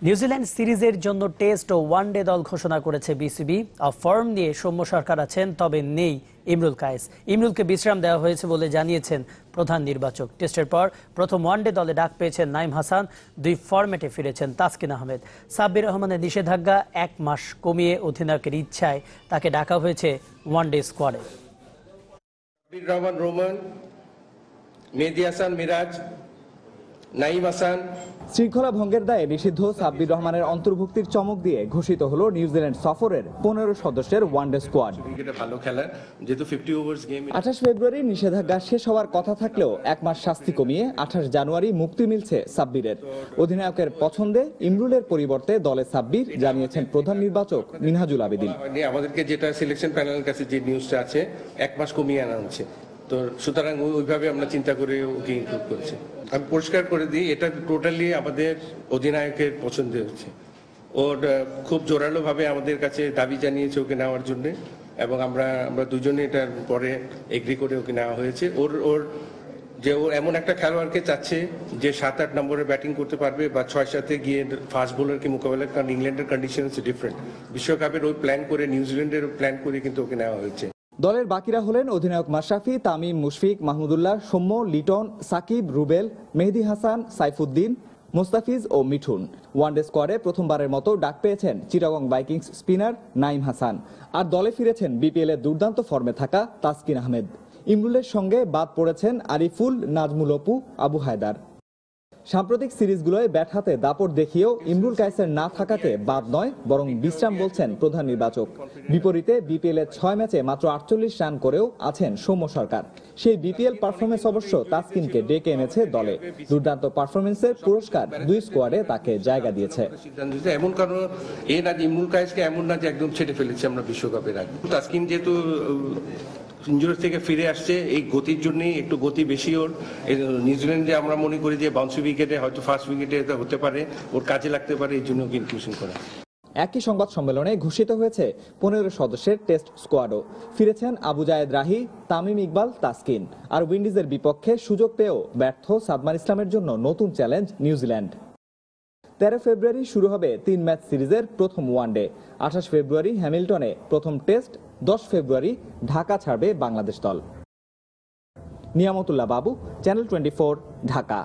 New Zealand সিরিজের জন্য test ও one day দল ঘোষণা করেছে বিসিবি। ফর্ম নিয়ে সৌম্য সরকার আছেন, তবে নেই ইমরুল কায়েস। ইমরুলকে বিশ্রাম দেওয়া হয়েছে বলে জানিয়েছেন প্রধান নির্বাচক। টেস্টের পর প্রথম ওয়ানডে দলে ডাক পেয়েছেন নাইম হাসান, 2 ফরম্যাটে ফিরেছেন তাসকিন আহমেদ। সাব্বির রহমানের নিষেধাজ্ঞা 1 মাস কমিয়ে অধিনায়কের ইচ্ছায় তাকে ডাকা হয়েছে ওয়ানডে স্কোয়াডে। সাব্বির রহমান রোমান, মেহেদী হাসান মিরাজ, নাইম হাসান। শৃঙ্খলা ভঙ্গের দায়ে নিষিদ্ধ সাব্বির রহমানের অন্তর্ভুক্তির চমক দিয়ে ঘোষিত হলো নিউজিল্যান্ড সফরের 15 সদস্যের ওয়ানডে স্কোয়াড। ভালো খেলা, যেহেতু 50 ওভার্স গেম। 28 ফেব্রুয়ারি নিষেধাজ্ঞা শেষ হওয়ার কথা থাকলেও 1 মাস শাস্তি কমিয়ে 28 জানুয়ারি মুক্তি মিলছে সাব্বিরের। অধিনায়কের পছন্দে ইমরুলের পরিবর্তে দলে সাব্বির, জানিয়েছেন প্রধান নির্বাচক মিনহাজুল আবেদিন। আমাদেরকে যেটা সিলেকশন প্যানেলের কাছে যে নিউজটা আছে 1 মাস কমিয়ে আনা হচ্ছে, তো সুতরাং ওইভাবে আমরা চিন্তা করে ওকে ইনক্লুড করেছি। আমি পরিষ্কার করে দিই, এটা টোটালি আমাদের অধিনায়কের পছন্দ হচ্ছে। ওর খুব জোরালো ভাবে আমাদের কাছে দাবি জানিয়েছে ওকে নেওয়ার জন্য, এবং আমরা দুজনে এটার পরে এগ্রি করে ওকে নেওয়া হয়েছে। ওর এমন একটা খেলোয়াড়কে চাচ্ছে যে 7-8 নম্বরে ব্যাটিং করতে পারবে, বা 6-7-এ গিয়ে ফাস্ট বোলারকে মোকাবেলা, কারণ ইংল্যান্ডের কন্ডিশন হচ্ছে ডিফারেন্ট। বিশ্বকাপের ওই প্ল্যান করে, নিউজিল্যান্ডের প্ল্যান করে কিন্তু ওকে নেওয়া হয়েছে। দলের বাকিরা হলেন অধিনায়ক মাশরাফি, তামিম, মুশফিক, মাহমুদুল্লাহ, সৌম্য, লিটন, সাকিব, রুবেল, মেহেদী হাসান, সাইফুদ্দিন, মোস্তাফিজ ও মিঠুন। ওয়ানডে স্কোয়াডে প্রথমবারের মতো ডাক পেয়েছেন চিটাগং ভাইকিংস স্পিনার নাইম হাসান। আর দলে ফিরেছেন বিপিএল এর দুর্দান্ত ফর্মে থাকা তাসকিন আহমেদ। ইমরুলের সঙ্গে বাদ পড়েছেন আরিফুল, নাজমুল অপু, আবু হায়দার। সাম্প্রতিক সিরিজগুলোয় ব্যাট হাতে দাপট দেখিয়েও ইমরুল কায়েসের না থাকাকে বাদ নয়, বরং বিশ্রাম বলছেন প্রধান নির্বাচক। বিপরীতে বিপিএল এর 6 ম্যাচে মাত্র 48 রান করেও আছেন সৌম্য সরকার। সেই বিপিএল পারফরমেন্স অবশ্য তাসকিনকে ডেকে এনেছে দলে। দুর্দান্ত পারফরমেন্সের পুরস্কার 2 স্কোয়াডে তাকে জায়গা দিয়েছে। এমন কারণ এ না যে ইমরুল কায়েসকে এমন না যে একদম ছেড়ে ফেলেছে আমরা বিশ্বকাপের আগে। তাসকিন যেহেতু ইনজুরি থেকে ফিরে আসছে, এই গতির জন্যই একটু গতি বেশি ওর। নিউজিল্যান্ডে আমরা মনে করি যে বাউন্সি উইকেটে, হয়তো ফার্স্ট উইকেটে হতে পারে, ওর কাজে লাগতে পারে, এই জন্য ইনক্লুশন করা। একই সংবাদ সম্মেলনে ঘোষিত হয়েছে 15 সদস্যের টেস্ট স্কোয়াডও। ফিরেছেন আবু জায়েদ রাহি, তামিম ইকবাল, তাসকিন। আর উইন্ডিজের বিপক্ষে সুযোগ পেয়েও ব্যর্থ সাদমান ইসলামের জন্য নতুন চ্যালেঞ্জ নিউজিল্যান্ড। 13 ফেব্রুয়ারি শুরু হবে 3 ম্যাচ সিরিজের প্রথম ওয়ানডে। 28 ফেব্রুয়ারি হ্যামিল্টনে প্রথম টেস্ট। 10 ফেব্রুয়ারি ঢাকা ছাড়বে বাংলাদেশ দল। নিয়ামতুল্লাহ বাবু, চ্যানেল 24, ঢাকা।